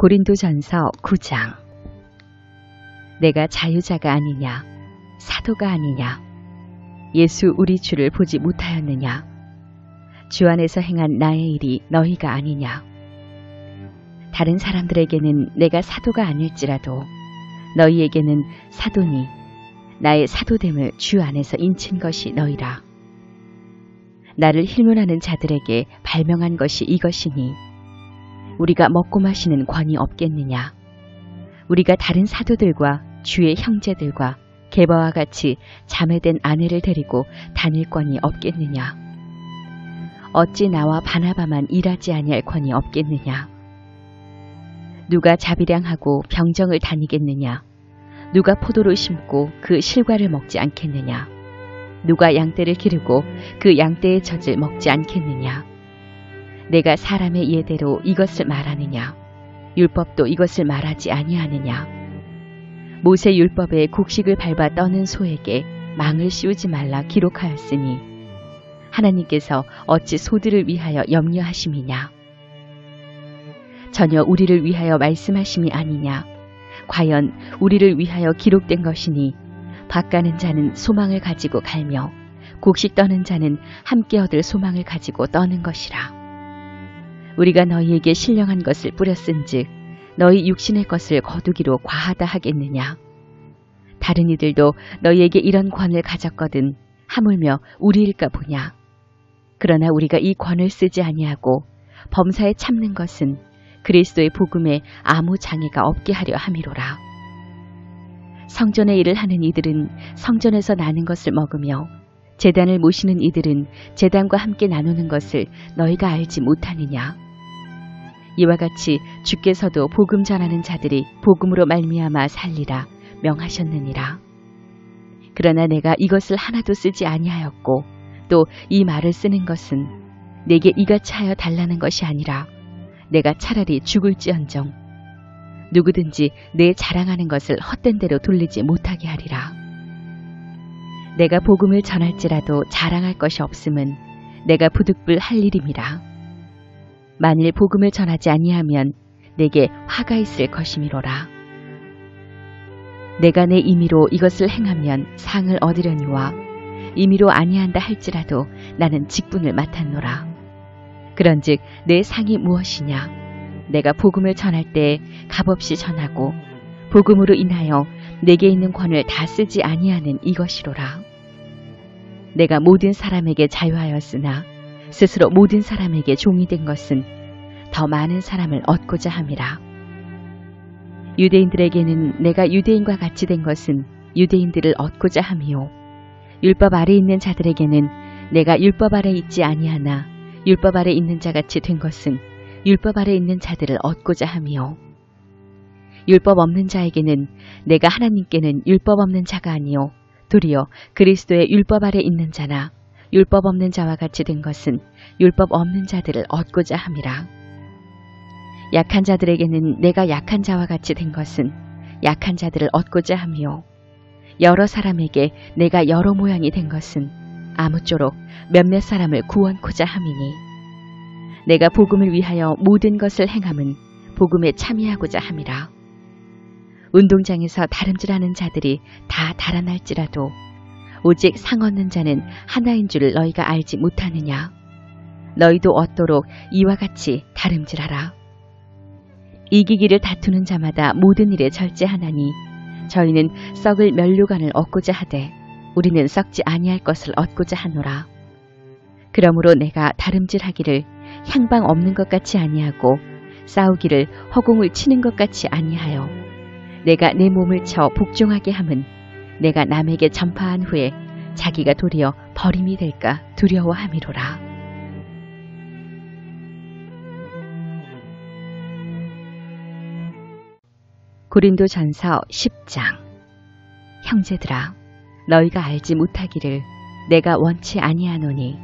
고린도전서 9장. 내가 자유자가 아니냐, 사도가 아니냐, 예수 우리 주를 보지 못하였느냐, 주 안에서 행한 나의 일이 너희가 아니냐. 다른 사람들에게는 내가 사도가 아닐지라도 너희에게는 사도니 나의 사도됨을 주 안에서 인친 것이 너희라. 나를 힐문하는 자들에게 발명한 것이 이것이니 우리가 먹고 마시는 권이 없겠느냐. 우리가 다른 사도들과 주의 형제들과 게바와 같이 자매된 아내를 데리고 다닐 권이 없겠느냐. 어찌 나와 바나바만 일하지 아니할 권이 없겠느냐. 누가 자비량하고 병정을 다니겠느냐. 누가 포도를 심고 그 실과를 먹지 않겠느냐. 누가 양떼를 기르고 그 양떼의 젖을 먹지 않겠느냐. 내가 사람의 예대로 이것을 말하느냐. 율법도 이것을 말하지 아니하느냐. 모세 율법에 곡식을 밟아 떠는 소에게 망을 씌우지 말라 기록하였으니 하나님께서 어찌 소들을 위하여 염려하심이냐. 전혀 우리를 위하여 말씀하심이 아니냐. 과연 우리를 위하여 기록된 것이니 밭가는 자는 소망을 가지고 갈며 곡식 떠는 자는 함께 얻을 소망을 가지고 떠는 것이라. 우리가 너희에게 신령한 것을 뿌렸은즉 너희 육신의 것을 거두기로 과하다 하겠느냐. 다른 이들도 너희에게 이런 권을 가졌거든 하물며 우리일까 보냐. 그러나 우리가 이 권을 쓰지 아니하고 범사에 참는 것은 그리스도의 복음에 아무 장애가 없게 하려 함이로라. 성전의 일을 하는 이들은 성전에서 나는 것을 먹으며 제단을 모시는 이들은 제단과 함께 나누는 것을 너희가 알지 못하느냐. 이와 같이 주께서도 복음 전하는 자들이 복음으로 말미암아 살리라 명하셨느니라. 그러나 내가 이것을 하나도 쓰지 아니하였고 또 이 말을 쓰는 것은 내게 이같이 하여 달라는 것이 아니라 내가 차라리 죽을지언정 누구든지 내 자랑하는 것을 헛된 대로 돌리지 못하게 하리라. 내가 복음을 전할지라도 자랑할 것이 없음은 내가 부득불 할 일임이라. 만일 복음을 전하지 아니하면 내게 화가 있을 것이미로라. 내가 내 임의로 이것을 행하면 상을 얻으려니와 임의로 아니한다 할지라도 나는 직분을 맡았노라. 그런즉 내 상이 무엇이냐. 내가 복음을 전할 때 값없이 전하고 복음으로 인하여 내게 있는 권을 다 쓰지 아니하는 이것이로라. 내가 모든 사람에게 자유하였으나 스스로 모든 사람에게 종이 된 것은 더 많은 사람을 얻고자 함이라. 유대인들에게는 내가 유대인과 같이 된 것은 유대인들을 얻고자 함이요. 율법 아래 있는 자들에게는 내가 율법 아래 있지 아니하나 율법 아래 있는 자같이 된 것은 율법 아래 있는 자들을 얻고자 함이요. 율법 없는 자에게는 내가 하나님께는 율법 없는 자가 아니요 도리어 그리스도의 율법 아래 있는 자나 율법 없는 자와 같이 된 것은 율법 없는 자들을 얻고자 함이라. 약한 자들에게는 내가 약한 자와 같이 된 것은 약한 자들을 얻고자 함이요. 여러 사람에게 내가 여러 모양이 된 것은 아무쪼록 몇몇 사람을 구원코자 함이니 내가 복음을 위하여 모든 것을 행함은 복음에 참여하고자 함이라. 운동장에서 다름질하는 자들이 다 달아날지라도 오직 상 얻는 자는 하나인 줄 너희가 알지 못하느냐. 너희도 얻도록 이와 같이 다름질하라. 이기기를 다투는 자마다 모든 일에 절제하나니 저희는 썩을 면류관을 얻고자 하되 우리는 썩지 아니할 것을 얻고자 하노라. 그러므로 내가 다름질하기를 향방 없는 것 같이 아니하고 싸우기를 허공을 치는 것 같이 아니하여 내가 내 몸을 쳐 복종하게 함은 내가 남에게 전파한 후에 자기가 도리어 버림이 될까 두려워함이로라. 고린도전서 10장. 형제들아, 너희가 알지 못하기를 내가 원치 아니하노니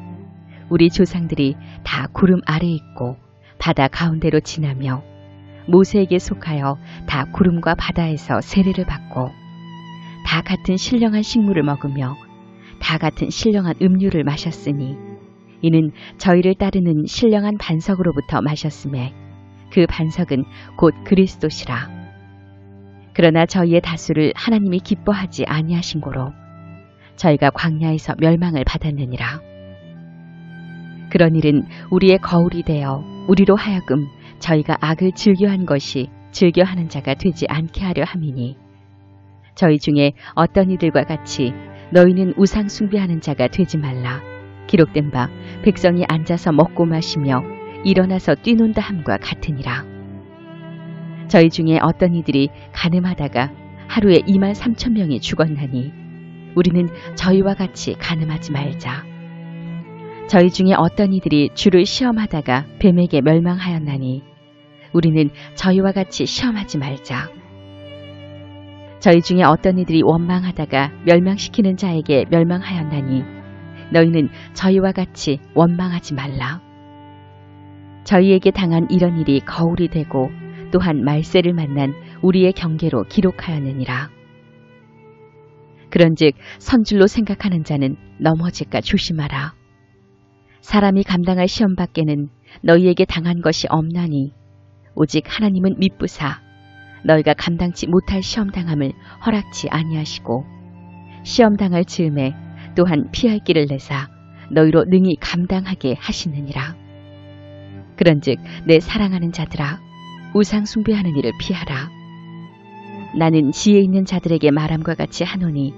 우리 조상들이 다 구름 아래 있고 바다 가운데로 지나며 모세에게 속하여 다 구름과 바다에서 세례를 받고 다 같은 신령한 식물을 먹으며 다 같은 신령한 음료를 마셨으니 이는 저희를 따르는 신령한 반석으로부터 마셨음에 그 반석은 곧 그리스도시라. 그러나 저희의 다수를 하나님이 기뻐하지 아니하신 고로 저희가 광야에서 멸망을 받았느니라. 그런 일은 우리의 거울이 되어 우리로 하여금 저희가 악을 즐겨한 것이 즐겨하는 자가 되지 않게 하려 함이니, 저희 중에 어떤 이들과 같이 너희는 우상 숭배하는 자가 되지 말라. 기록된 바 백성이 앉아서 먹고 마시며 일어나서 뛰논다 함과 같으니라. 저희 중에 어떤 이들이 가늠하다가 하루에 23,000명이 죽었나니 우리는 저희와 같이 가늠하지 말자. 저희 중에 어떤 이들이 주를 시험하다가 뱀에게 멸망하였나니 우리는 저희와 같이 시험하지 말자. 저희 중에 어떤 이들이 원망하다가 멸망시키는 자에게 멸망하였나니 너희는 저희와 같이 원망하지 말라. 저희에게 당한 이런 일이 거울이 되고 또한 말세를 만난 우리의 경계로 기록하였느니라. 그런즉 선줄로 생각하는 자는 넘어질까 조심하라. 사람이 감당할 시험 밖에는 너희에게 당한 것이 없나니 오직 하나님은 미쁘사 너희가 감당치 못할 시험 당함을 허락치 아니하시고 시험 당할 즈음에 또한 피할 길을 내사 너희로 능히 감당하게 하시느니라. 그런즉 내 사랑하는 자들아, 우상 숭배하는 일을 피하라. 나는 지혜 있는 자들에게 말함과 같이 하노니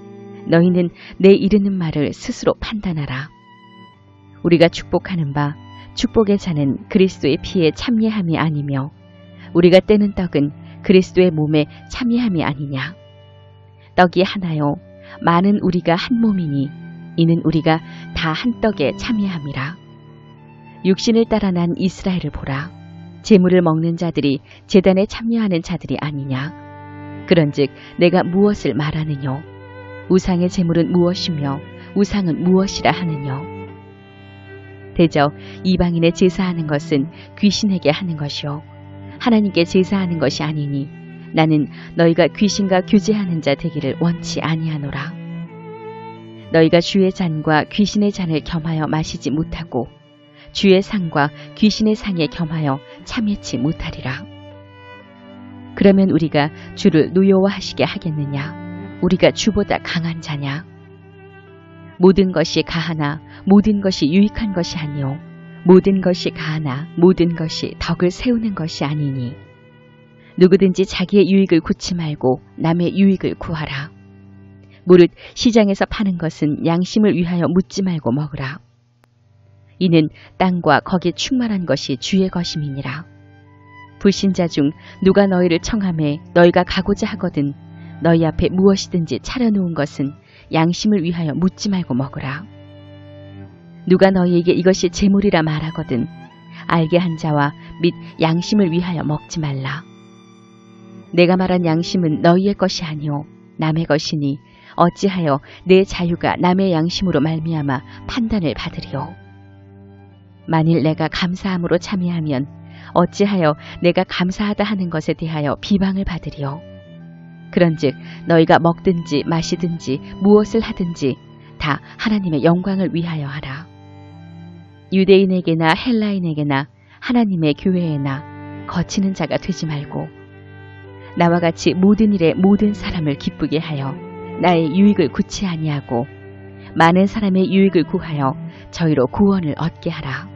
너희는 내 이르는 말을 스스로 판단하라. 우리가 축복하는 바 축복의 자는 그리스도의 피에 참여함이 아니며 우리가 떼는 떡은 그리스도의 몸에 참여함이 아니냐. 떡이 하나요 많은 우리가 한 몸이니 이는 우리가 다 한 떡에 참여함이라. 육신을 따라 난 이스라엘을 보라. 제물을 먹는 자들이 제단에 참여하는 자들이 아니냐. 그런즉 내가 무엇을 말하느뇨. 우상의 제물은 무엇이며 우상은 무엇이라 하느뇨. 대저 이방인의 제사하는 것은 귀신에게 하는 것이요 하나님께 제사하는 것이 아니니 나는 너희가 귀신과 교제하는 자 되기를 원치 아니하노라. 너희가 주의 잔과 귀신의 잔을 겸하여 마시지 못하고 주의 상과 귀신의 상에 겸하여 참여치 못하리라. 그러면 우리가 주를 노여워하시게 하겠느냐. 우리가 주보다 강한 자냐. 모든 것이 가하나 모든 것이 유익한 것이 아니요 모든 것이 가하나 모든 것이 덕을 세우는 것이 아니니 누구든지 자기의 유익을 구치 말고 남의 유익을 구하라. 무릇 시장에서 파는 것은 양심을 위하여 묻지 말고 먹으라. 이는 땅과 거기에 충만한 것이 주의 것임이니라. 불신자 중 누가 너희를 청하매 너희가 가고자 하거든 너희 앞에 무엇이든지 차려놓은 것은 양심을 위하여 묻지 말고 먹으라. 누가 너희에게 이것이 제물이라 말하거든 알게 한 자와 및 양심을 위하여 먹지 말라. 내가 말한 양심은 너희의 것이 아니오 남의 것이니 어찌하여 내 자유가 남의 양심으로 말미암아 판단을 받으리오. 만일 내가 감사함으로 참여하면 어찌하여 내가 감사하다 하는 것에 대하여 비방을 받으리오. 그런즉 너희가 먹든지 마시든지 무엇을 하든지 다 하나님의 영광을 위하여 하라. 유대인에게나 헬라인에게나 하나님의 교회에나 거치는 자가 되지 말고 나와 같이 모든 일에 모든 사람을 기쁘게 하여 나의 유익을 구치 아니하고 많은 사람의 유익을 구하여 저희로 구원을 얻게 하라.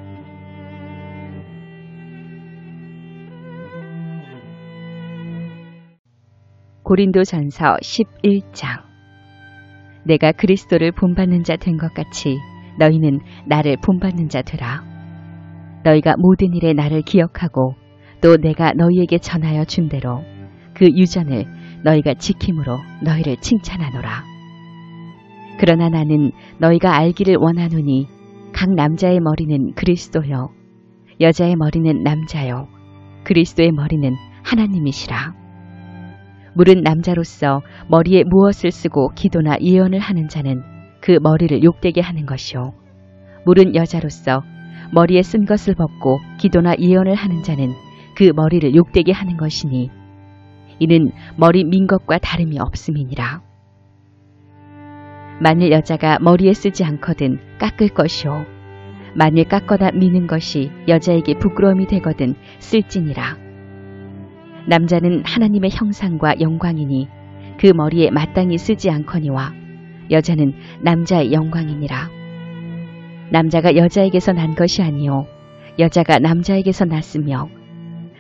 고린도전서 11장. 내가 그리스도를 본받는 자 된 것 같이 너희는 나를 본받는 자 되라. 너희가 모든 일에 나를 기억하고 또 내가 너희에게 전하여 준 대로 그 유전을 너희가 지킴으로 너희를 칭찬하노라. 그러나 나는 너희가 알기를 원하노니 각 남자의 머리는 그리스도요 여자의 머리는 남자요 그리스도의 머리는 하나님이시라. 물은 남자로서 머리에 무엇을 쓰고 기도나 예언을 하는 자는 그 머리를 욕되게 하는 것이요 물은 여자로서 머리에 쓴 것을 벗고 기도나 예언을 하는 자는 그 머리를 욕되게 하는 것이니 이는 머리 민 것과 다름이 없음이니라. 만일 여자가 머리에 쓰지 않거든 깎을 것이요 만일 깎거나 미는 것이 여자에게 부끄러움이 되거든 쓸지니라. 남자는 하나님의 형상과 영광이니 그 머리에 마땅히 쓰지 않거니와 여자는 남자의 영광이니라. 남자가 여자에게서 난 것이 아니요 여자가 남자에게서 났으며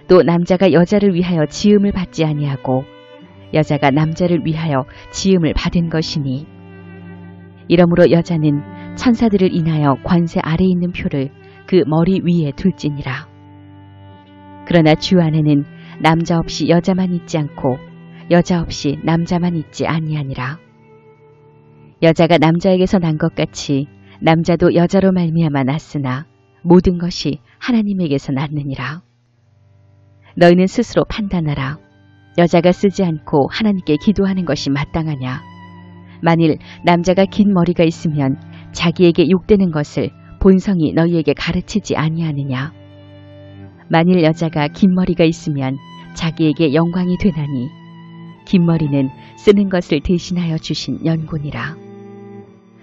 또 남자가 여자를 위하여 지음을 받지 아니하고 여자가 남자를 위하여 지음을 받은 것이니 이러므로 여자는 천사들을 인하여 관세 아래에 있는 표를 그 머리 위에 둘지니라. 그러나 주 안에는 남자 없이 여자만 있지 않고 여자 없이 남자만 있지 아니하니라. 여자가 남자에게서 난 것 같이 남자도 여자로 말미암아 났으나 모든 것이 하나님에게서 났느니라. 너희는 스스로 판단하라. 여자가 쓰지 않고 하나님께 기도하는 것이 마땅하냐? 만일 남자가 긴 머리가 있으면 자기에게 욕되는 것을 본성이 너희에게 가르치지 아니하느냐? 만일 여자가 긴 머리가 있으면 자기에게 영광이 되나니 긴 머리는 쓰는 것을 대신하여 주신 연고니라.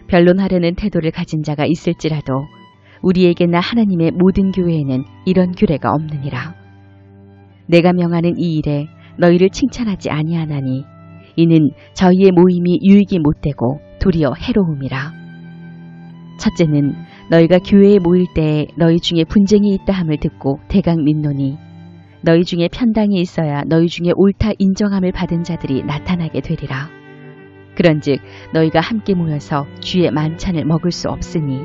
변론하려는 태도를 가진 자가 있을지라도 우리에게나 하나님의 모든 교회에는 이런 규례가 없느니라. 내가 명하는 이 일에 너희를 칭찬하지 아니하나니 이는 저희의 모임이 유익이 못되고 도리어 해로움이라. 첫째는 너희가 교회에 모일 때에 너희 중에 분쟁이 있다 함을 듣고 대강 믿노니 너희 중에 편당이 있어야 너희 중에 옳다 인정함을 받은 자들이 나타나게 되리라. 그런즉 너희가 함께 모여서 주의 만찬을 먹을 수 없으니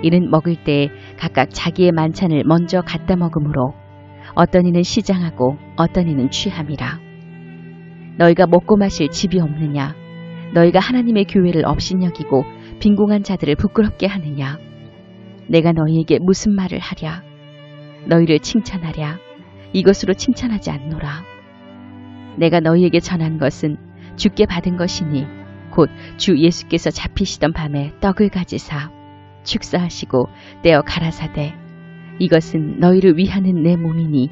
이는 먹을 때에 각각 자기의 만찬을 먼저 갖다 먹으므로 어떤 이는 시장하고 어떤 이는 취함이라. 너희가 먹고 마실 집이 없느냐? 너희가 하나님의 교회를 업신여기고 빈궁한 자들을 부끄럽게 하느냐? 내가 너희에게 무슨 말을 하랴? 너희를 칭찬하랴? 이것으로 칭찬하지 않노라. 내가 너희에게 전한 것은 주께 받은 것이니 곧 주 예수께서 잡히시던 밤에 떡을 가지사 축사하시고 떼어 가라사대 이것은 너희를 위하는 내 몸이니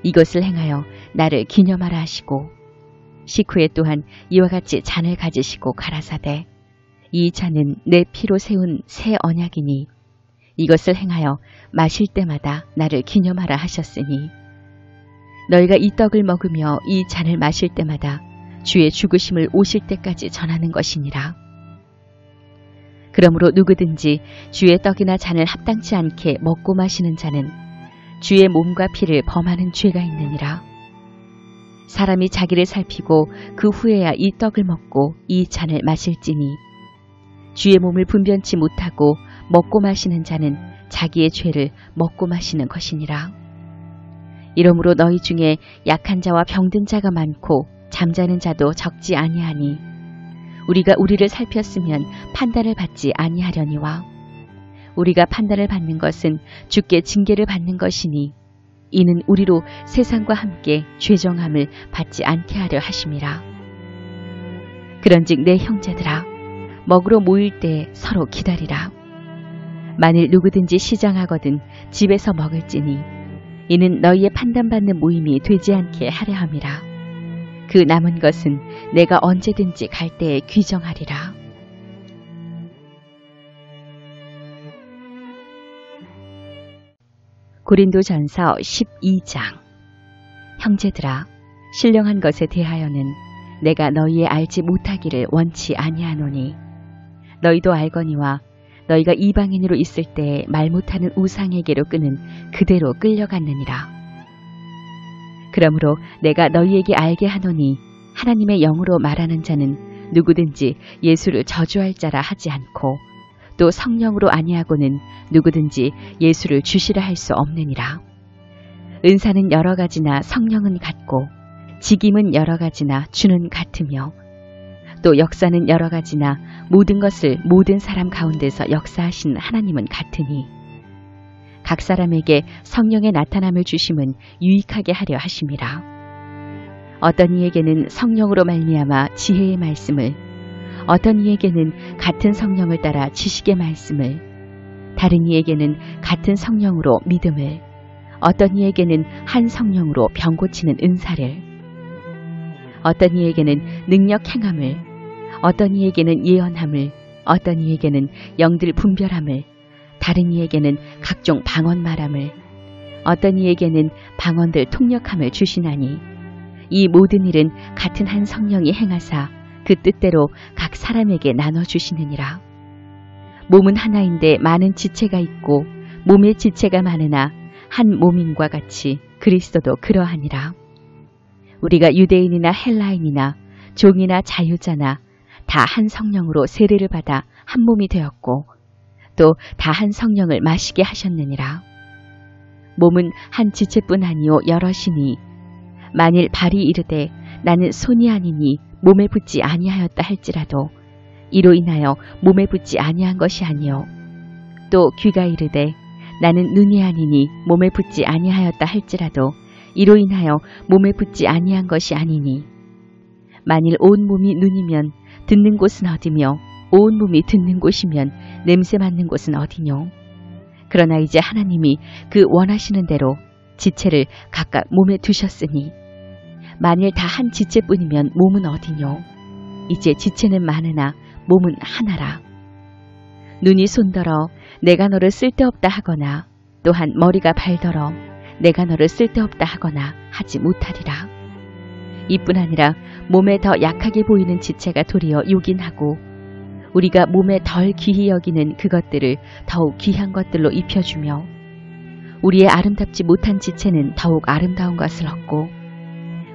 이것을 행하여 나를 기념하라 하시고 식후에 또한 이와 같이 잔을 가지시고 가라사대 이 잔은 내 피로 세운 새 언약이니 이것을 행하여 마실 때마다 나를 기념하라 하셨으니 너희가 이 떡을 먹으며 이 잔을 마실 때마다 주의 죽으심을 오실 때까지 전하는 것이니라. 그러므로 누구든지 주의 떡이나 잔을 합당치 않게 먹고 마시는 자는 주의 몸과 피를 범하는 죄가 있느니라. 사람이 자기를 살피고 그 후에야 이 떡을 먹고 이 잔을 마실지니 주의 몸을 분변치 못하고 먹고 마시는 자는 자기의 죄를 먹고 마시는 것이니라. 이러므로 너희 중에 약한 자와 병든 자가 많고 잠자는 자도 적지 아니하니 우리가 우리를 살폈으면 판단을 받지 아니하려니와 우리가 판단을 받는 것은 주께 징계를 받는 것이니 이는 우리로 세상과 함께 죄정함을 받지 않게 하려 하심이라. 그런즉 내 형제들아 먹으러 모일 때 서로 기다리라. 만일 누구든지 시장하거든 집에서 먹을지니 이는 너희의 판단받는 모임이 되지 않게 하려 함이라. 그 남은 것은 내가 언제든지 갈 때에 귀정하리라. 고린도전서 12장. 형제들아 신령한 것에 대하여는 내가 너희의 알지 못하기를 원치 아니하노니 너희도 알거니와 너희가 이방인으로 있을 때 말 못하는 우상에게로 끄는 그대로 끌려갔느니라. 그러므로 내가 너희에게 알게 하노니 하나님의 영으로 말하는 자는 누구든지 예수를 저주할 자라 하지 않고 또 성령으로 아니하고는 누구든지 예수를 주시라 할 수 없느니라. 은사는 여러 가지나 성령은 같고 직임은 여러 가지나 주는 같으며 또 역사는 여러 가지나 모든 것을 모든 사람 가운데서 역사하신 하나님은 같으니 각 사람에게 성령의 나타남을 주심은 유익하게 하려 하심이라. 어떤 이에게는 성령으로 말미암아 지혜의 말씀을, 어떤 이에게는 같은 성령을 따라 지식의 말씀을, 다른 이에게는 같은 성령으로 믿음을, 어떤 이에게는 한 성령으로 병 고치는 은사를, 어떤 이에게는 능력 행함을, 어떤 이에게는 예언함을, 어떤 이에게는 영들 분별함을, 다른 이에게는 각종 방언 말함을, 어떤 이에게는 방언들 통역함을 주시나니 이 모든 일은 같은 한 성령이 행하사 그 뜻대로 각 사람에게 나눠주시느니라. 몸은 하나인데 많은 지체가 있고 몸의 지체가 많으나 한 몸인과 같이 그리스도도 그러하니라. 우리가 유대인이나 헬라인이나 종이나 자유자나 다 한 성령으로 세례를 받아 한 몸이 되었고 또 다 한 성령을 마시게 하셨느니라. 몸은 한 지체뿐 아니요 여럿이니 만일 발이 이르되 나는 손이 아니니 몸에 붙지 아니하였다 할지라도 이로 인하여 몸에 붙지 아니한 것이 아니요 또 귀가 이르되 나는 눈이 아니니 몸에 붙지 아니하였다 할지라도 이로 인하여 몸에 붙지 아니한 것이 아니니 만일 온 몸이 눈이면 듣는 곳은 어디며 온 몸이 듣는 곳이면 냄새 맡는 곳은 어디뇨. 그러나 이제 하나님이 그 원하시는 대로 지체를 각각 몸에 두셨으니 만일 다 한 지체뿐이면 몸은 어디뇨. 이제 지체는 많으나 몸은 하나라. 눈이 손더러 내가 너를 쓸데없다 하거나 또한 머리가 발더러 내가 너를 쓸데없다 하거나 하지 못하리라. 이뿐 아니라 몸에 더 약하게 보이는 지체가 도리어 요긴하고 우리가 몸에 덜 귀히 여기는 그것들을 더욱 귀한 것들로 입혀주며 우리의 아름답지 못한 지체는 더욱 아름다운 것을 얻고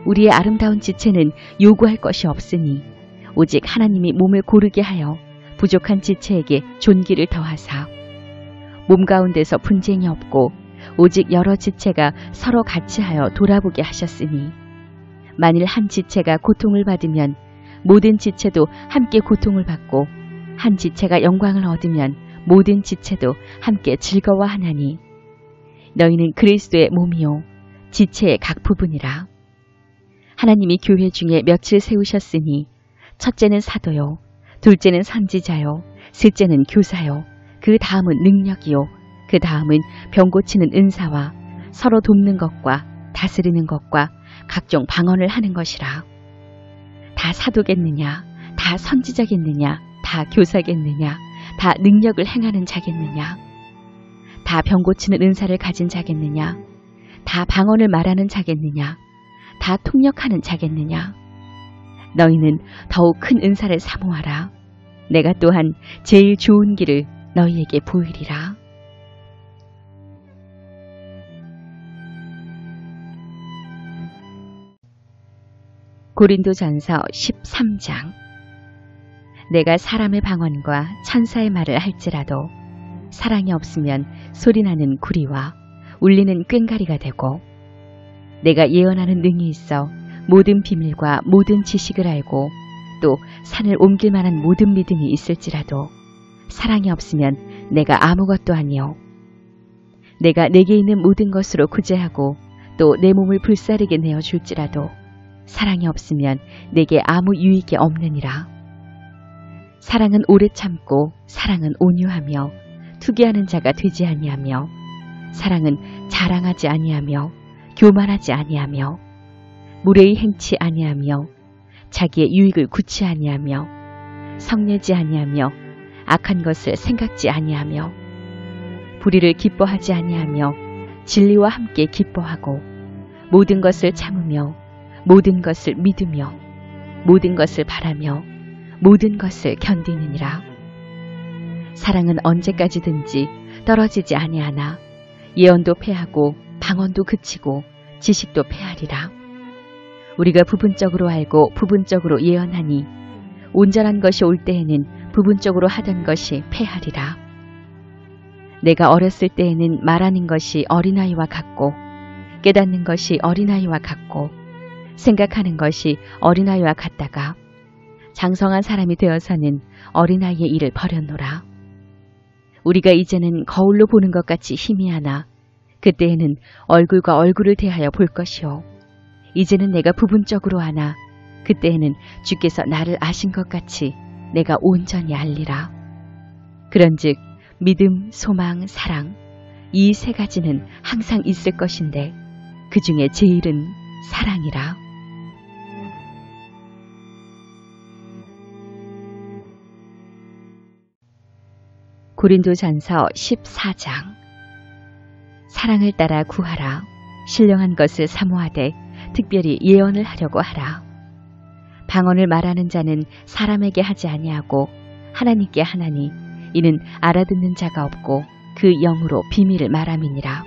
우리의 아름다운 지체는 요구할 것이 없으니 오직 하나님이 몸을 고르게 하여 부족한 지체에게 존귀를 더하사 몸 가운데서 분쟁이 없고 오직 여러 지체가 서로 같이 하여 돌아보게 하셨으니 만일 한 지체가 고통을 받으면 모든 지체도 함께 고통을 받고 한 지체가 영광을 얻으면 모든 지체도 함께 즐거워하나니 너희는 그리스도의 몸이요 지체의 각 부분이라. 하나님이 교회 중에 몇을 세우셨으니 첫째는 사도요 둘째는 선지자요 셋째는 교사요 그 다음은 능력이요 그 다음은 병 고치는 은사와 서로 돕는 것과 다스리는 것과 각종 방언을 하는 것이라. 다 사도겠느냐 다 선지자겠느냐 다 교사겠느냐 다 능력을 행하는 자겠느냐 다 병 고치는 은사를 가진 자겠느냐 다 방언을 말하는 자겠느냐 다 통역하는 자겠느냐. 너희는 더욱 큰 은사를 사모하라. 내가 또한 제일 좋은 길을 너희에게 보이리라. 고린도전서 13장. 내가 사람의 방언과 천사의 말을 할지라도 사랑이 없으면 소리나는 구리와 울리는 꽹가리가 되고 내가 예언하는 능이 있어 모든 비밀과 모든 지식을 알고 또 산을 옮길 만한 모든 믿음이 있을지라도 사랑이 없으면 내가 아무것도 아니요. 내가 내게 있는 모든 것으로 구제하고 또 내 몸을 불사르게 내어줄지라도 사랑이 없으면 내게 아무 유익이 없느니라. 사랑은 오래 참고 사랑은 온유하며 투기하는 자가 되지 아니하며 사랑은 자랑하지 아니하며 교만하지 아니하며 무례히 행치 아니하며 자기의 유익을 굳지 아니하며 성내지 아니하며 악한 것을 생각지 아니하며 불의를 기뻐하지 아니하며 진리와 함께 기뻐하고 모든 것을 참으며 모든 것을 믿으며 모든 것을 바라며 모든 것을 견디느니라. 사랑은 언제까지든지 떨어지지 아니하나 예언도 패하고 방언도 그치고 지식도 패하리라. 우리가 부분적으로 알고 부분적으로 예언하니 온전한 것이 올 때에는 부분적으로 하던 것이 패하리라. 내가 어렸을 때에는 말하는 것이 어린아이와 같고 깨닫는 것이 어린아이와 같고 생각하는 것이 어린아이와 같다가 장성한 사람이 되어서는 어린아이의 일을 버렸노라. 우리가 이제는 거울로 보는 것 같이 희미하나 그때에는 얼굴과 얼굴을 대하여 볼 것이요. 이제는 내가 부분적으로 아나 그때에는 주께서 나를 아신 것 같이 내가 온전히 알리라. 그런즉 믿음, 소망, 사랑 이 세 가지는 항상 있을 것인데 그 중에 제일은 사랑이라. 고린도전서 14장. 사랑을 따라 구하라. 신령한 것을 사모하되 특별히 예언을 하려고 하라. 방언을 말하는 자는 사람에게 하지 아니하고 하나님께 하나니 이는 알아듣는 자가 없고 그 영으로 비밀을 말함이니라.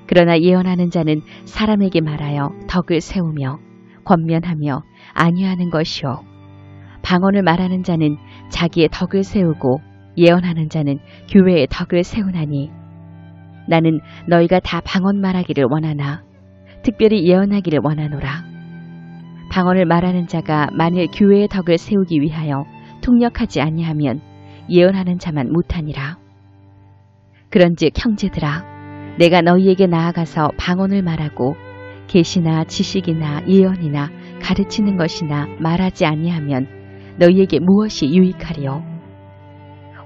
그러나 예언하는 자는 사람에게 말하여 덕을 세우며 권면하며 안위하는 것이요 방언을 말하는 자는 자기의 덕을 세우고 예언하는 자는 교회의 덕을 세우나니 나는 너희가 다 방언 말하기를 원하나 특별히 예언하기를 원하노라. 방언을 말하는 자가 만일 교회의 덕을 세우기 위하여 통역하지 아니하면 예언하는 자만 못하니라. 그런즉 형제들아 내가 너희에게 나아가서 방언을 말하고 계시나 지식이나 예언이나 가르치는 것이나 말하지 아니하면 너희에게 무엇이 유익하리요?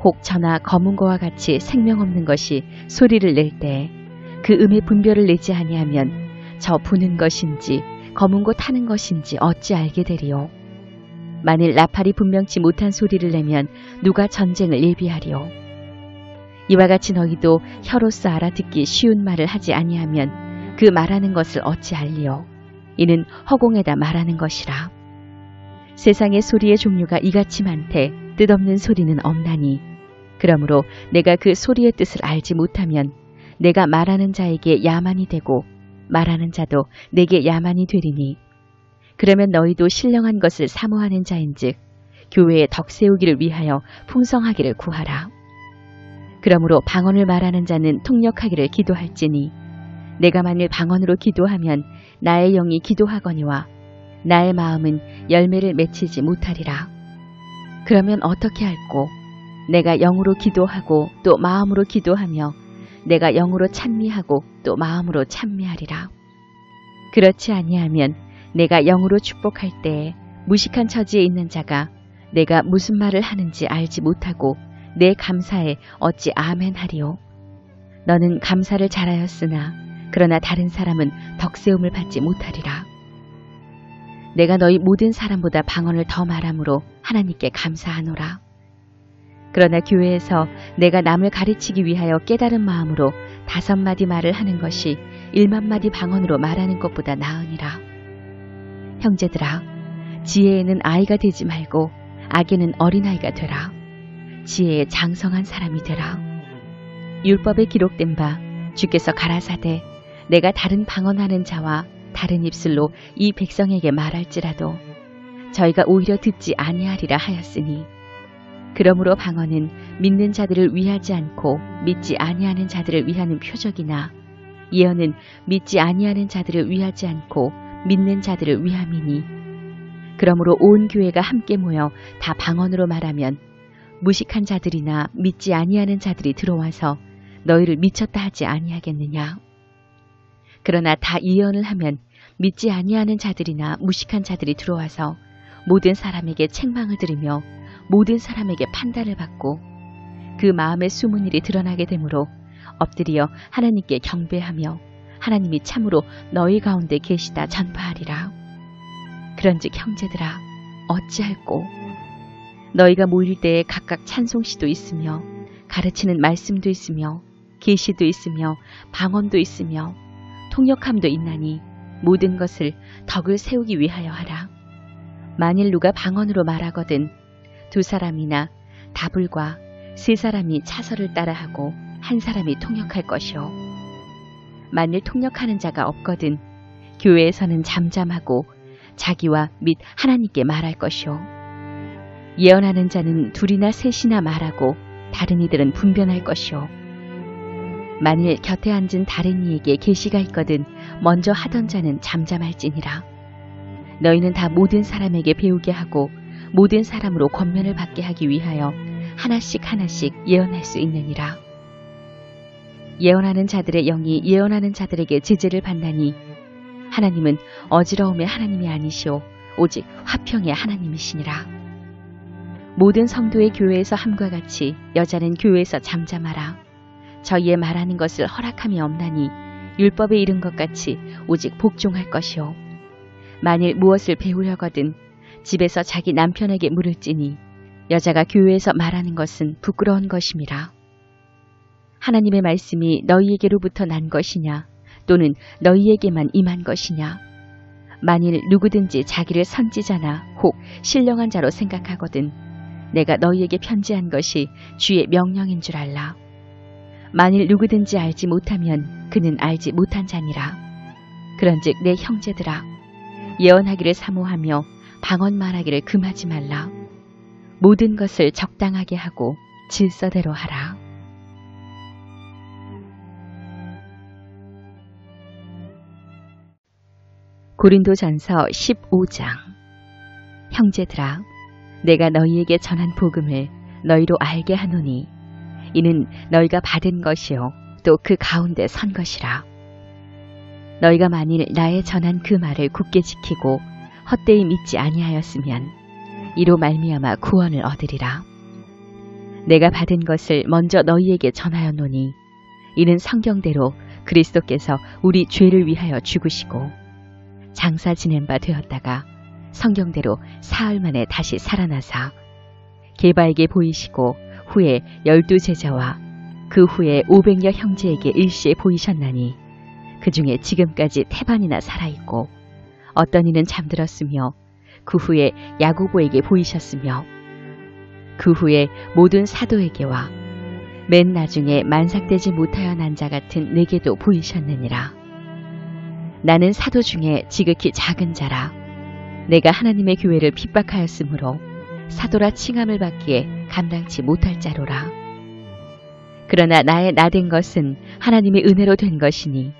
혹 저나 검은 거와 같이 생명 없는 것이 소리를 낼 때 그 음의 분별을 내지 아니하면 저 부는 것인지 검은 거 타는 것인지 어찌 알게 되리요? 만일 나팔이 분명치 못한 소리를 내면 누가 전쟁을 예비하리요? 이와 같이 너희도 혀로서 알아듣기 쉬운 말을 하지 아니하면 그 말하는 것을 어찌 알리요? 이는 허공에다 말하는 것이라. 세상의 소리의 종류가 이같이 많되 뜻없는 소리는 없나니 그러므로 내가 그 소리의 뜻을 알지 못하면 내가 말하는 자에게 야만이 되고 말하는 자도 내게 야만이 되리니 그러면 너희도 신령한 것을 사모하는 자인즉 교회의 덕 세우기를 위하여 풍성하기를 구하라. 그러므로 방언을 말하는 자는 통역하기를 기도할지니 내가 만일 방언으로 기도하면 나의 영이 기도하거니와 나의 마음은 열매를 맺히지 못하리라. 그러면 어떻게 할꼬? 내가 영으로 기도하고 또 마음으로 기도하며 내가 영으로 찬미하고 또 마음으로 찬미하리라. 그렇지 아니하면 내가 영으로 축복할 때에 무식한 처지에 있는 자가 내가 무슨 말을 하는지 알지 못하고 내 감사에 어찌 아멘 하리요? 너는 감사를 잘하였으나 그러나 다른 사람은 덕세움을 받지 못하리라. 내가 너희 모든 사람보다 방언을 더 말함으로 하나님께 감사하노라. 그러나 교회에서 내가 남을 가르치기 위하여 깨달은 마음으로 5마디 말을 하는 것이 1만마디 방언으로 말하는 것보다 나으니라. 형제들아, 지혜에는 아이가 되지 말고 악에는 어린아이가 되라. 지혜에 장성한 사람이 되라. 율법에 기록된 바 주께서 가라사대 내가 다른 방언하는 자와 다른 입술로 이 백성에게 말할지라도 저희가 오히려 듣지 아니하리라 하였으니 그러므로 방언은 믿는 자들을 위하지 않고 믿지 아니하는 자들을 위하는 표적이나 예언은 믿지 아니하는 자들을 위하지 않고 믿는 자들을 위함이니 그러므로 온 교회가 함께 모여 다 방언으로 말하면 무식한 자들이나 믿지 아니하는 자들이 들어와서 너희를 미쳤다 하지 아니하겠느냐. 그러나 다 예언을 하면 믿지 아니하는 자들이나 무식한 자들이 들어와서 모든 사람에게 책망을 들으며 모든 사람에게 판단을 받고 그 마음의 숨은 일이 드러나게 되므로 엎드려 하나님께 경배하며 하나님이 참으로 너희 가운데 계시다 전파하리라. 그런즉 형제들아 어찌할꼬? 너희가 모일 때에 각각 찬송시도 있으며 가르치는 말씀도 있으며 계시도 있으며 방언도 있으며 통역함도 있나니 모든 것을 덕을 세우기 위하여 하라. 만일 누가 방언으로 말하거든 2사람이나 다불과 3사람이 차서를 따라하고 1사람이 통역할 것이요. 만일 통역하는 자가 없거든 교회에서는 잠잠하고 자기와 및 하나님께 말할 것이요. 예언하는 자는 2이나 3이나 말하고 다른 이들은 분변할 것이요. 만일 곁에 앉은 다른 이에게 계시가 있거든 먼저 하던 자는 잠잠할지니라. 너희는 다 모든 사람에게 배우게 하고 모든 사람으로 권면을 받게 하기 위하여 하나씩 하나씩 예언할 수 있느니라. 예언하는 자들의 영이 예언하는 자들에게 제재를 받나니 하나님은 어지러움의 하나님이 아니시오 오직 화평의 하나님이시니라. 모든 성도의 교회에서 함과 같이 여자는 교회에서 잠잠하라. 저희의 말하는 것을 허락함이 없나니 율법에 이른 것 같이 오직 복종할 것이요. 만일 무엇을 배우려거든 집에서 자기 남편에게 물을지니 여자가 교회에서 말하는 것은 부끄러운 것임이라. 하나님의 말씀이 너희에게로부터 난 것이냐 또는 너희에게만 임한 것이냐 만일 누구든지 자기를 선지자나 혹 신령한 자로 생각하거든 내가 너희에게 편지한 것이 주의 명령인 줄 알라. 만일 누구든지 알지 못하면 그는 알지 못한 자니라. 그런즉 내 형제들아 예언하기를 사모하며 방언 말하기를 금하지 말라. 모든 것을 적당하게 하고 질서대로 하라. 고린도전서 15장. 형제들아 내가 너희에게 전한 복음을 너희로 알게 하노니 이는 너희가 받은 것이요 또 그 가운데 선 것이라. 너희가 만일 나의 전한 그 말을 굳게 지키고 헛되이 믿지 아니하였으면 이로 말미암아 구원을 얻으리라. 내가 받은 것을 먼저 너희에게 전하였노니 이는 성경대로 그리스도께서 우리 죄를 위하여 죽으시고 장사 지낸 바 되었다가 성경대로 사흘 만에 다시 살아나사 게바에게 보이시고 후에 12 제자와 그 후에 500여 형제에게 일시에 보이셨나니 그 중에 지금까지 태반이나 살아있고 어떤 이는 잠들었으며 그 후에 야고보에게 보이셨으며 그 후에 모든 사도에게와 맨 나중에 만삭되지 못하여 난 자 같은 내게도 보이셨느니라. 나는 사도 중에 지극히 작은 자라. 내가 하나님의 교회를 핍박하였으므로 사도라 칭함을 받기에 감당치 못할 자로라. 그러나 나의 나된 것은 하나님의 은혜로 된 것이니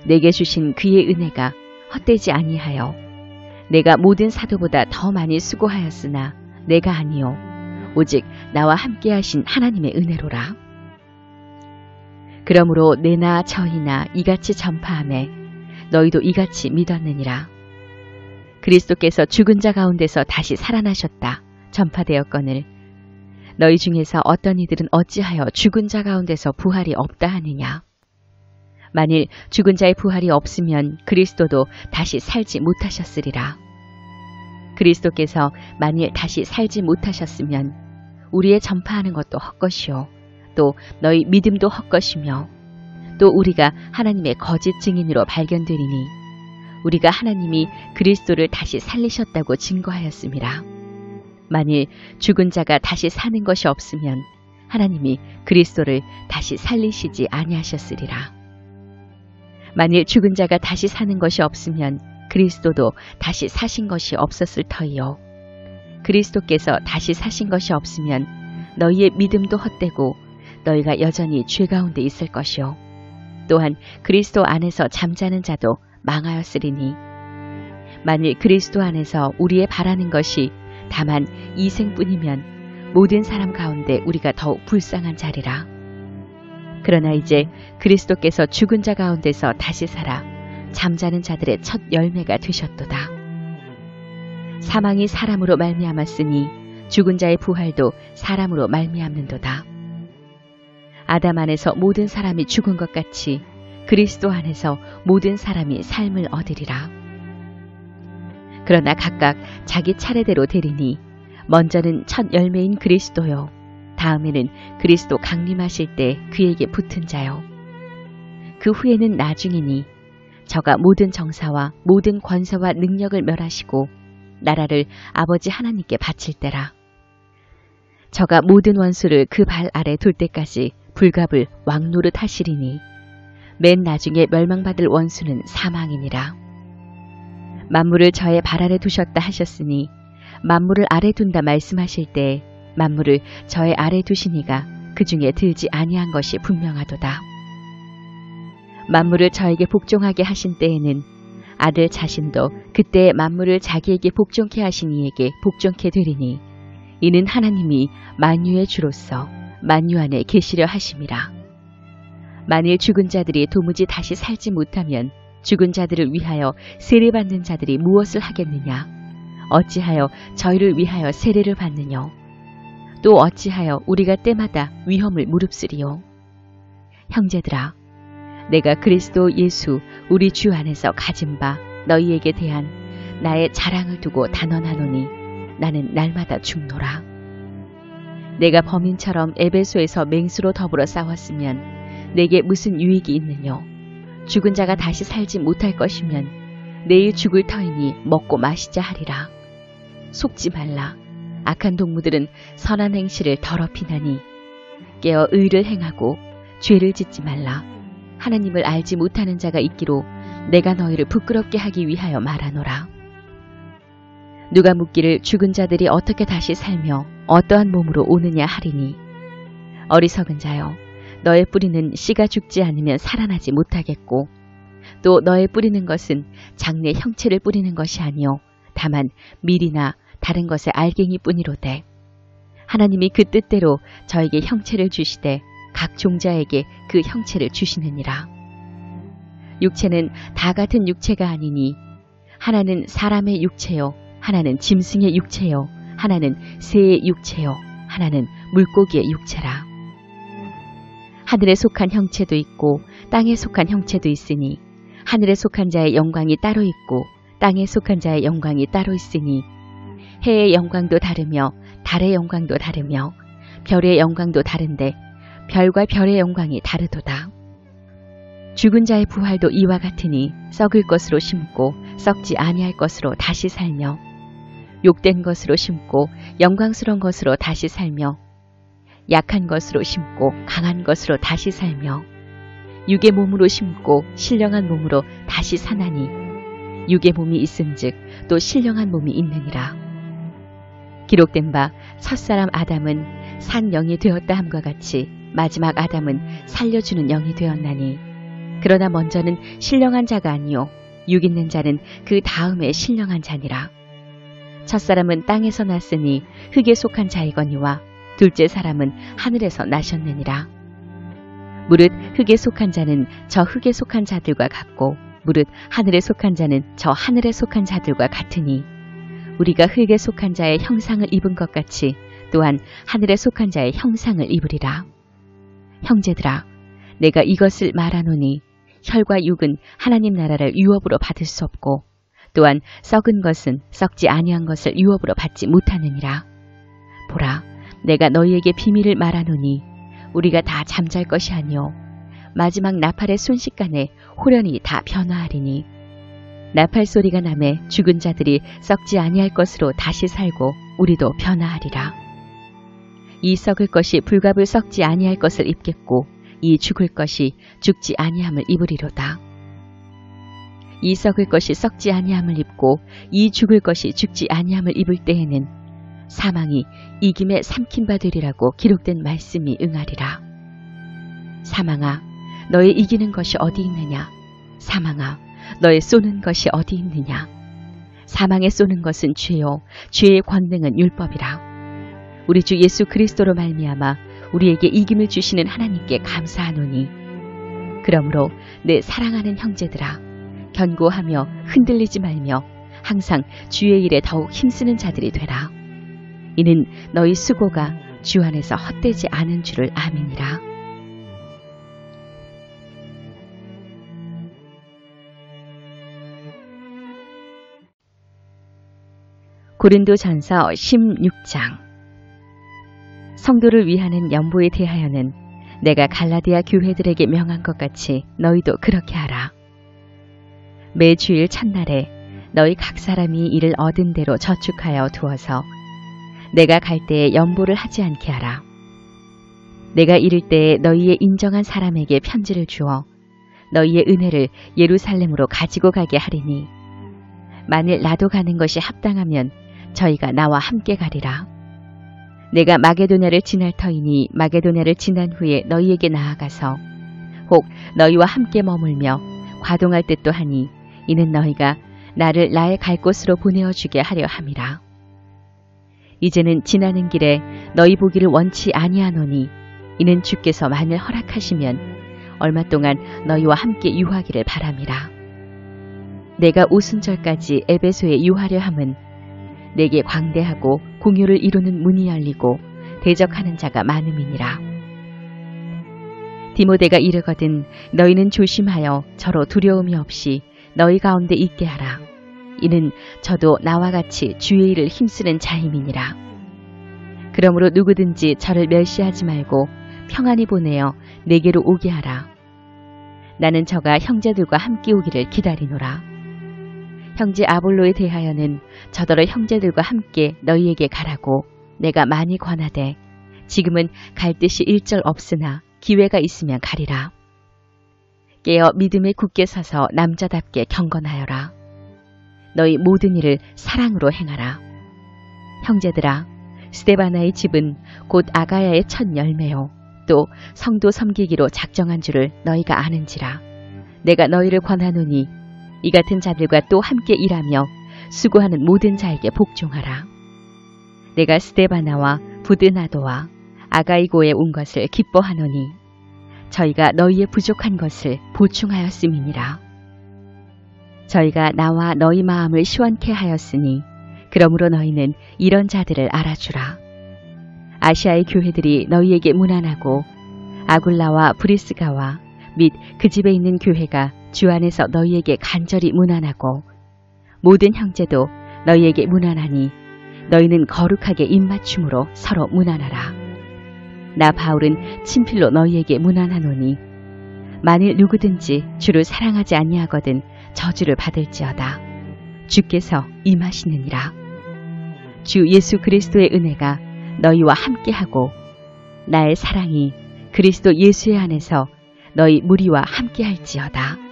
내게 주신 그의 은혜가 헛되지 아니하여 내가 모든 사도보다 더 많이 수고하였으나 내가 아니요 오직 나와 함께 하신 하나님의 은혜로라. 그러므로 내나 저희나 이같이 전파하매 너희도 이같이 믿었느니라. 그리스도께서 죽은 자 가운데서 다시 살아나셨다 전파되었거늘 너희 중에서 어떤 이들은 어찌하여 죽은 자 가운데서 부활이 없다 하느냐. 만일 죽은 자의 부활이 없으면 그리스도도 다시 살지 못하셨으리라. 그리스도께서 만일 다시 살지 못하셨으면 우리의 전파하는 것도 헛것이요 또 너희 믿음도 헛것이며 또 우리가 하나님의 거짓 증인으로 발견되리니 우리가 하나님이 그리스도를 다시 살리셨다고 증거하였음이라. 만일 죽은 자가 다시 사는 것이 없으면 하나님이 그리스도를 다시 살리시지 아니하셨으리라. 만일 죽은 자가 다시 사는 것이 없으면 그리스도도 다시 사신 것이 없었을 터이요. 그리스도께서 다시 사신 것이 없으면 너희의 믿음도 헛되고 너희가 여전히 죄 가운데 있을 것이요. 또한 그리스도 안에서 잠자는 자도 망하였으리니 만일 그리스도 안에서 우리의 바라는 것이 다만 이생뿐이면 모든 사람 가운데 우리가 더욱 불쌍한 자리라. 그러나 이제 그리스도께서 죽은 자 가운데서 다시 살아 잠자는 자들의 첫 열매가 되셨도다. 사망이 사람으로 말미암았으니 죽은 자의 부활도 사람으로 말미암는도다. 아담 안에서 모든 사람이 죽은 것 같이 그리스도 안에서 모든 사람이 삶을 얻으리라. 그러나 각각 자기 차례대로 되리니 먼저는 첫 열매인 그리스도요 다음에는 그리스도 강림하실 때 그에게 붙은 자요 그 후에는 나중이니 저가 모든 정사와 모든 권세와 능력을 멸하시고 나라를 아버지 하나님께 바칠 때라. 저가 모든 원수를 그 발 아래 둘 때까지 불갑을 왕노릇 하시리니 맨 나중에 멸망받을 원수는 사망이니라. 만물을 저의 발 아래 두셨다 하셨으니 만물을 아래 둔다 말씀하실 때 만물을 저의 아래 두시니가 그 중에 들지 아니한 것이 분명하도다. 만물을 저에게 복종하게 하신 때에는 아들 자신도 그때 만물을 자기에게 복종케 하신 이에게 복종케 되리니 이는 하나님이 만유의 주로서 만유 안에 계시려 하심이라. 만일 죽은 자들이 도무지 다시 살지 못하면 죽은 자들을 위하여 세례받는 자들이 무엇을 하겠느냐? 어찌하여 저희를 위하여 세례를 받느냐? 또 어찌하여 우리가 때마다 위험을 무릅쓰리요? 형제들아, 내가 그리스도 예수 우리 주 안에서 가진 바 너희에게 대한 나의 자랑을 두고 단언하노니 나는 날마다 죽노라. 내가 범인처럼 에베소에서 맹수로 더불어 싸웠으면 내게 무슨 유익이 있느뇨? 죽은 자가 다시 살지 못할 것이면 내일 죽을 터이니 먹고 마시자 하리라. 속지 말라. 악한 동무들은 선한 행실을 더럽히나니 깨어 의를 행하고 죄를 짓지 말라. 하나님을 알지 못하는 자가 있기로 내가 너희를 부끄럽게 하기 위하여 말하노라. 누가 묻기를 죽은 자들이 어떻게 다시 살며 어떠한 몸으로 오느냐 하리니 어리석은 자여, 너의 뿌리는 씨가 죽지 않으면 살아나지 못하겠고 또 너의 뿌리는 것은 장래 형체를 뿌리는 것이 아니요 다만 밀이나 다른 것의 알갱이 뿐이로되 하나님이 그 뜻대로 저에게 형체를 주시되 각 종자에게 그 형체를 주시느니라. 육체는 다 같은 육체가 아니니 하나는 사람의 육체요 하나는 짐승의 육체요 하나는 새의 육체요 하나는 물고기의 육체라. 하늘에 속한 형체도 있고 땅에 속한 형체도 있으니 하늘에 속한 자의 영광이 따로 있고 땅에 속한 자의 영광이 따로 있으니 해의 영광도 다르며 달의 영광도 다르며 별의 영광도 다른데 별과 별의 영광이 다르도다. 죽은 자의 부활도 이와 같으니 썩을 것으로 심고 썩지 아니할 것으로 다시 살며 욕된 것으로 심고 영광스러운 것으로 다시 살며 약한 것으로 심고 강한 것으로 다시 살며 육의 몸으로 심고 신령한 몸으로 다시 사나니 육의 몸이 있은즉 또 신령한 몸이 있느니라. 기록된 바 첫사람 아담은 산 영이 되었다 함과 같이 마지막 아담은 살려주는 영이 되었나니 그러나 먼저는 신령한 자가 아니요 육 있는 자는 그 다음에 신령한 자니라. 첫사람은 땅에서 났으니 흙에 속한 자이거니와 둘째 사람은 하늘에서 나셨느니라. 무릇 흙에 속한 자는 저 흙에 속한 자들과 같고 무릇 하늘에 속한 자는 저 하늘에 속한 자들과 같으니 우리가 흙에 속한 자의 형상을 입은 것 같이 또한 하늘에 속한 자의 형상을 입으리라. 형제들아, 내가 이것을 말하노니 혈과 육은 하나님 나라를 유업으로 받을 수 없고 또한 썩은 것은 썩지 아니한 것을 유업으로 받지 못하느니라. 보라, 내가 너희에게 비밀을 말하노니 우리가 다 잠잘 것이 아니요 마지막 나팔의 순식간에 호련히 다 변화하리니 나팔 소리가 나매 죽은 자들이 썩지 아니할 것으로 다시 살고 우리도 변화하리라. 이 썩을 것이 불갑을 썩지 아니할 것을 입겠고 이 죽을 것이 죽지 아니함을 입으리로다. 이 썩을 것이 썩지 아니함을 입고 이 죽을 것이 죽지 아니함을 입을 때에는 사망이 이김에 삼킨 바 되리라고 기록된 말씀이 응하리라. 사망아, 너의 이기는 것이 어디 있느냐? 사망아, 너의 쏘는 것이 어디 있느냐? 사망에 쏘는 것은 죄요, 죄의 권능은 율법이라. 우리 주 예수 그리스도로 말미암아 우리에게 이김을 주시는 하나님께 감사하노니 그러므로 내 사랑하는 형제들아, 견고하며 흔들리지 말며 항상 주의 일에 더욱 힘쓰는 자들이 되라. 이는 너희 수고가 주 안에서 헛되지 않은 줄을 아미니라. 고린도전서 16장. 성도를 위하는 연보에 대하여는 내가 갈라디아 교회들에게 명한 것 같이 너희도 그렇게 하라. 매 주일 첫날에 너희 각 사람이 이를 얻은 대로 저축하여 두어서 내가 갈 때에 연보를 하지 않게 하라. 내가 이를 때에 너희의 인정한 사람에게 편지를 주어 너희의 은혜를 예루살렘으로 가지고 가게 하리니 만일 나도 가는 것이 합당하면 저희가 나와 함께 가리라. 내가 마게도냐를 지날 터이니 마게도냐를 지난 후에 너희에게 나아가서 혹 너희와 함께 머물며 과동할 듯도 하니 이는 너희가 나를 나의 갈 곳으로 보내어 주게 하려 함이라. 이제는 지나는 길에 너희 보기를 원치 아니하노니 이는 주께서 만일 허락하시면 얼마 동안 너희와 함께 유하기를 바람이라. 내가 오순절까지 에베소에 유하려 함은 내게 광대하고 공효를 이루는 문이 열리고 대적하는 자가 많음이니라. 디모데가 이르거든 너희는 조심하여 저로 두려움이 없이 너희 가운데 있게 하라. 이는 저도 나와 같이 주의 일을 힘쓰는 자임이니라. 그러므로 누구든지 저를 멸시하지 말고 평안히 보내어 내게로 오게 하라. 나는 저가 형제들과 함께 오기를 기다리노라. 형제 아볼로에 대하여는 저더러 형제들과 함께 너희에게 가라고 내가 많이 권하되 지금은 갈 뜻이 일절 없으나 기회가 있으면 가리라. 깨어 믿음에 굳게 서서 남자답게 경건하여라. 너희 모든 일을 사랑으로 행하라. 형제들아, 스데바나의 집은 곧 아가야의 첫 열매요 또 성도 섬기기로 작정한 줄을 너희가 아는지라. 내가 너희를 권하노니 이 같은 자들과 또 함께 일하며 수고하는 모든 자에게 복종하라. 내가 스데바나와 부드나도와 아가이고에 온 것을 기뻐하노니 저희가 너희의 부족한 것을 보충하였음이니라. 저희가 나와 너희 마음을 시원케 하였으니 그러므로 너희는 이런 자들을 알아주라. 아시아의 교회들이 너희에게 문안하고 아굴라와 브리스가와 및 그 집에 있는 교회가 주 안에서 너희에게 간절히 문안하고 모든 형제도 너희에게 문안하니 너희는 거룩하게 입맞춤으로 서로 문안하라. 나 바울은 친필로 너희에게 문안하노니 만일 누구든지 주를 사랑하지 아니하거든 저주를 받을지어다. 주께서 임하시느니라. 주 예수 그리스도의 은혜가 너희와 함께하고 나의 사랑이 그리스도 예수의 안에서 너희 무리와 함께할지어다.